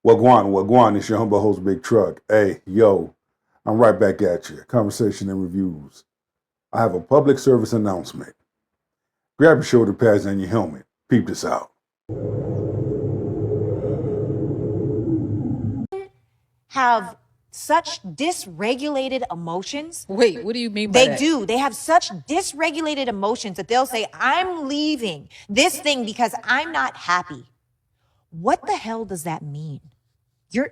Wagwan, it's your humble host, Big Truck. Hey, yo, I'm right back at you. Conversation and reviews. I have a public service announcement. Grab your shoulder pads and your helmet. Peep this out. Have such dysregulated emotions. Wait, what do you mean by They that? do. They have such dysregulated emotions that they'll say, I'm leaving this thing because I'm not happy. What the hell does that mean?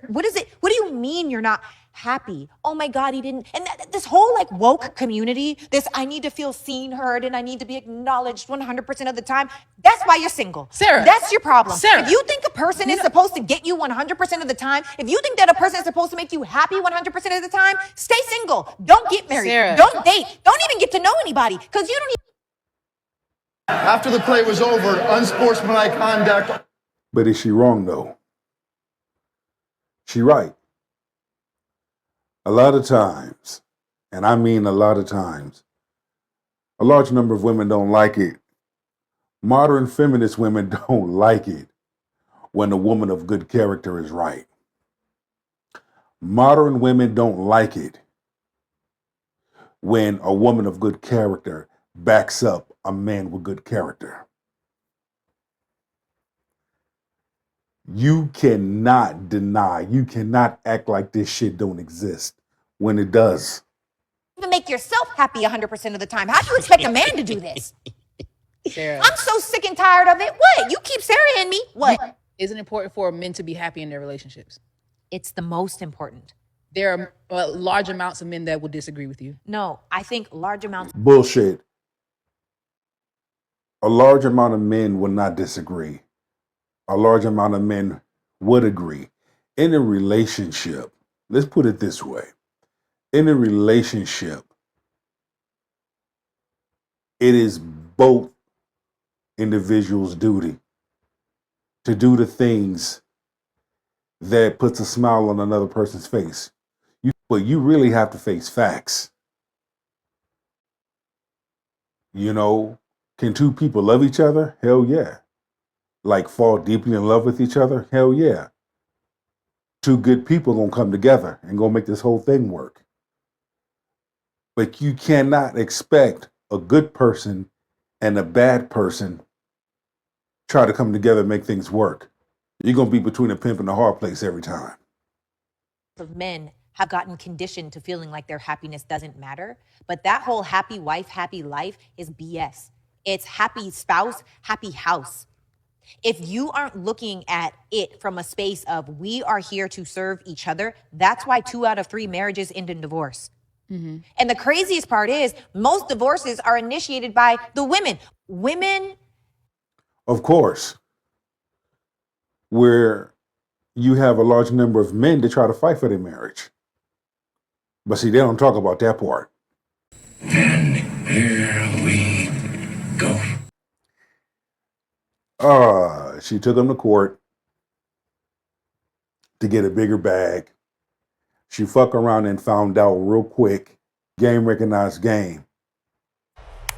What is it? What do you mean you're not happy? Oh my God, he didn't. And this whole like woke community, this I need to feel seen, heard, and I need to be acknowledged 100% of the time. That's why you're single. Sarah. That's your problem. Sarah. If you think a person is supposed to get you 100% of the time, if you think that a person is supposed to make you happy 100% of the time, stay single. Don't get married. Sarah. Don't date. Don't even get to know anybody because you don't even. After the play was over, unsportsmanlike conduct. But is she wrong, though? She right. A lot of times, and I mean a lot of times, a large number of women don't like it. Modern feminist women don't like it when a woman of good character is right. Modern women don't like it when a woman of good character backs up a man with good character. You cannot deny, you cannot act like this shit don't exist when it does. Even make yourself happy 100% of the time. How do you expect a man to do this? Sarah, I'm so sick and tired of it. What? You keep Sarah in me. What? isn't it important for men to be happy in their relationships? It's the most important. There are large amounts of men that will disagree with you. No, I think large amounts. Bullshit. A large amount of men will not disagree. A large amount of men would agree. In a relationship, let's put it this way. In a relationship, it is both individuals' duty to do the things that puts a smile on another person's face. But you really have to face facts. You know, can two people love each other? Hell yeah. Like fall deeply in love with each other? Hell yeah. Two good people gonna come together and gonna make this whole thing work. But you cannot expect a good person and a bad person try to come together and make things work. You're gonna be between a pimp and a hard place every time. Of men have gotten conditioned to feeling like their happiness doesn't matter. But that whole happy wife, happy life is BS. It's happy spouse, happy house. If you aren't looking at it from a space of we are here to serve each other, that's why 2 out of 3 marriages end in divorce. Mm-hmm. And the craziest part is most divorces are initiated by the women. Women. Of course, where you have a large number of men that try to fight for their marriage. But see, they don't talk about that part. And here we go. She took him to court to get a bigger bag. She fucked around and found out real quick. Game recognized game.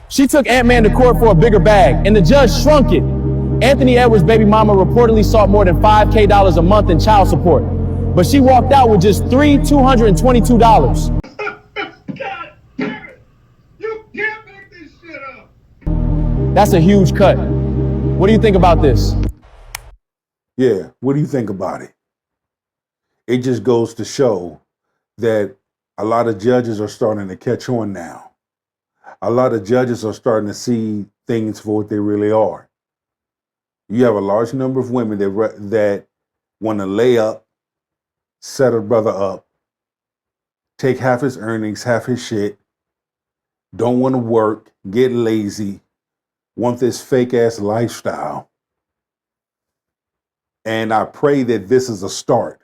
She took Ant-Man to court for a bigger bag, and the judge shrunk it. Anthony Edwards' baby mama reportedly sought more than $5,000 a month in child support, but she walked out with just $222. God damn it! You can't make this shit up! That's a huge cut. What do you think about this? Yeah, what do you think about it? It just goes to show that a lot of judges are starting to catch on now. A lot of judges are starting to see things for what they really are. You have a large number of women that want to lay up, set a brother up, take half his earnings, half his shit, don't want to work, get lazy, want this fake ass lifestyle. And I pray that this is a start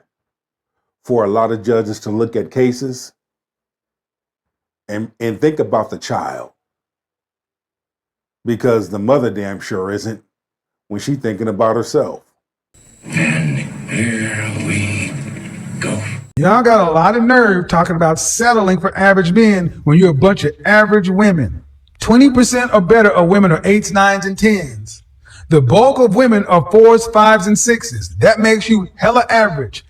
for a lot of judges to look at cases and think about the child. Because the mother damn sure isn't when she's thinking about herself. And here we go. Y'all got a lot of nerve talking about settling for average men when you're a bunch of average women. 20% or better of women are 8s, 9s, and 10s. The bulk of women are 4s, 5s, and 6s. That makes you hella average.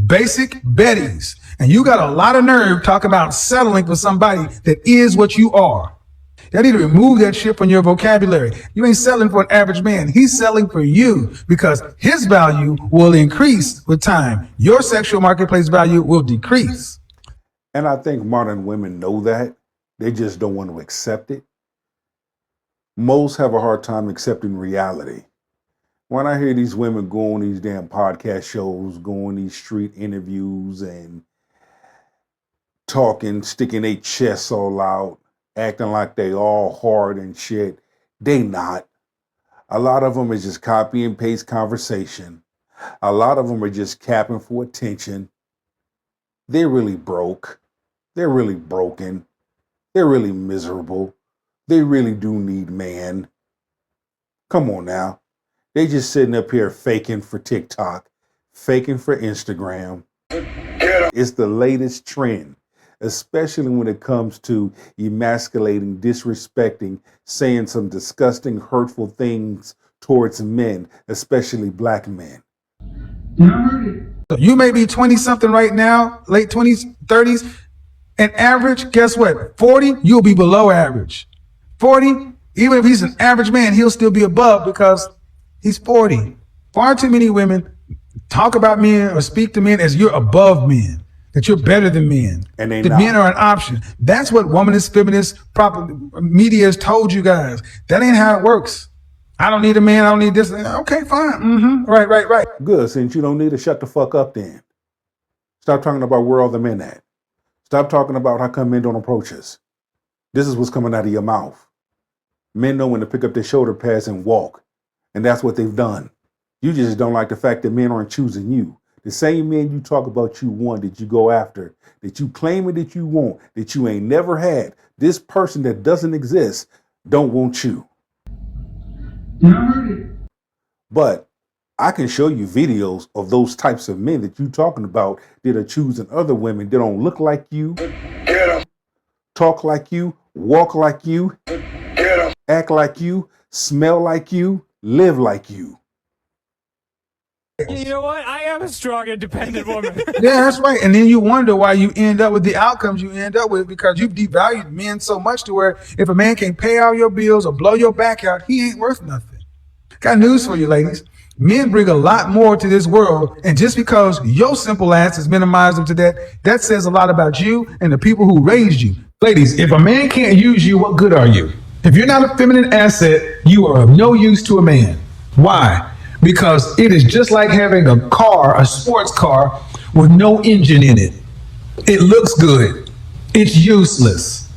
Basic Betties. And you got a lot of nerve talking about settling for somebody that is what you are. You need to remove that shit from your vocabulary. You ain't settling for an average man. He's settling for you because his value will increase with time. Your sexual marketplace value will decrease. And I think modern women know that. They just don't want to accept it. Most have a hard time accepting reality. When I hear these women go on these damn podcast shows, go on these street interviews and talking, sticking their chests all out, acting like they all hard and shit, they not. A lot of them is just copy and paste conversation. A lot of them are just capping for attention. They're really broke. They're really broken. They're really miserable. They really do need man. Come on now. They just sitting up here faking for TikTok, faking for Instagram. It's the latest trend, especially when it comes to emasculating, disrespecting, saying some disgusting, hurtful things towards men, especially black men. So you may be 20 something right now, late 20s, 30s, and average, guess what? 40, you'll be below average. 40, even if he's an average man, he'll still be above because he's 40. Far too many women talk about men or speak to men as you're above men, that you're better than men. And they that not. men are an option. That's what womanist, feminist, proper media has told you guys. That ain't how it works. I don't need a man. I don't need this. Okay, fine. Right. Good, since you don't need to shut the fuck up then. Stop talking about where all the men at. Stop talking about how come men don't approach us. This is what's coming out of your mouth. Men know when to pick up their shoulder pads and walk. And that's what they've done. You just don't like the fact that men aren't choosing you. The same men you talk about you want, that you go after, that you claiming that you want, that you ain't never had. This person that doesn't exist don't want you. But I can show you videos of those types of men that you talking about that are choosing other women that don't look like you, talk like you, walk like you, act like you, smell like you, live like you. You know what? I am a strong, independent woman. Yeah, that's right. And then you wonder why you end up with the outcomes you end up with because you've devalued men so much to where if a man can't pay all your bills or blow your back out, he ain't worth nothing. Got news for you, ladies. Men bring a lot more to this world, and just because your simple ass has minimized them to that says a lot about you and the people who raised you. Ladies, if a man can't use you, what good are you? If you're not a feminine asset, you are of no use to a man. Why? Because it is just like having a car, a sports car, with no engine in it. It looks good. It's useless.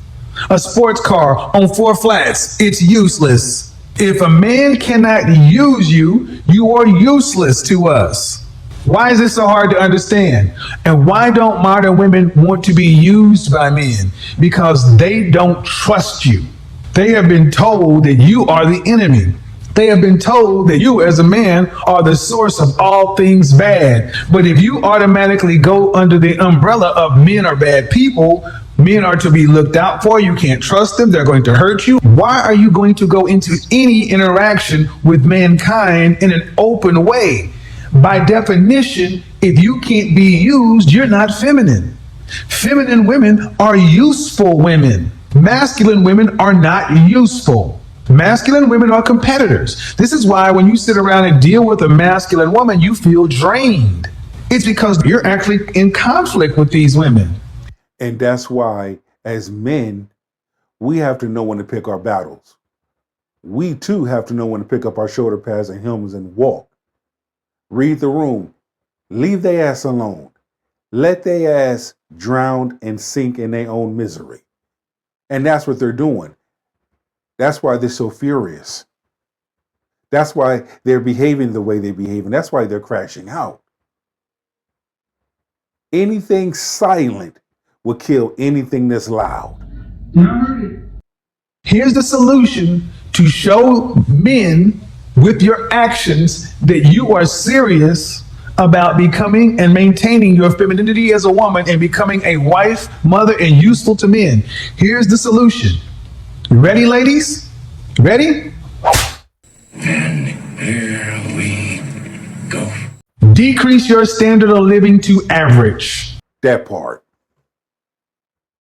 A sports car on 4 flats, it's useless. If a man cannot use you, you are useless to us. Why is this so hard to understand? And why don't modern women want to be used by men? Because they don't trust you. They have been told that you are the enemy. They have been told that you as a man are the source of all things bad. But if you automatically go under the umbrella of men are bad people, men are to be looked out for, you can't trust them, they're going to hurt you, why are you going to go into any interaction with mankind in an open way? By definition, if you can't be used, you're not feminine. Feminine women are useful women. Masculine women are not useful. Masculine women are competitors. This is why when you sit around and deal with a masculine woman, you feel drained. It's because you're actually in conflict with these women. And that's why, as men, we have to know when to pick our battles. We too have to know when to pick up our shoulder pads and helmets and walk. Read the room. Leave their ass alone. Let their ass drown and sink in their own misery. And that's what they're doing. That's why they're so furious. That's why they're behaving the way they're behaving. That's why they're crashing out. Anything silent will kill anything that's loud. Here's the solution to show men with your actions that you are serious about becoming and maintaining your femininity as a woman and becoming a wife, mother, and useful to men. Here's the solution. You ready, ladies? Ready? Men we go. Decrease your standard of living to average. That part.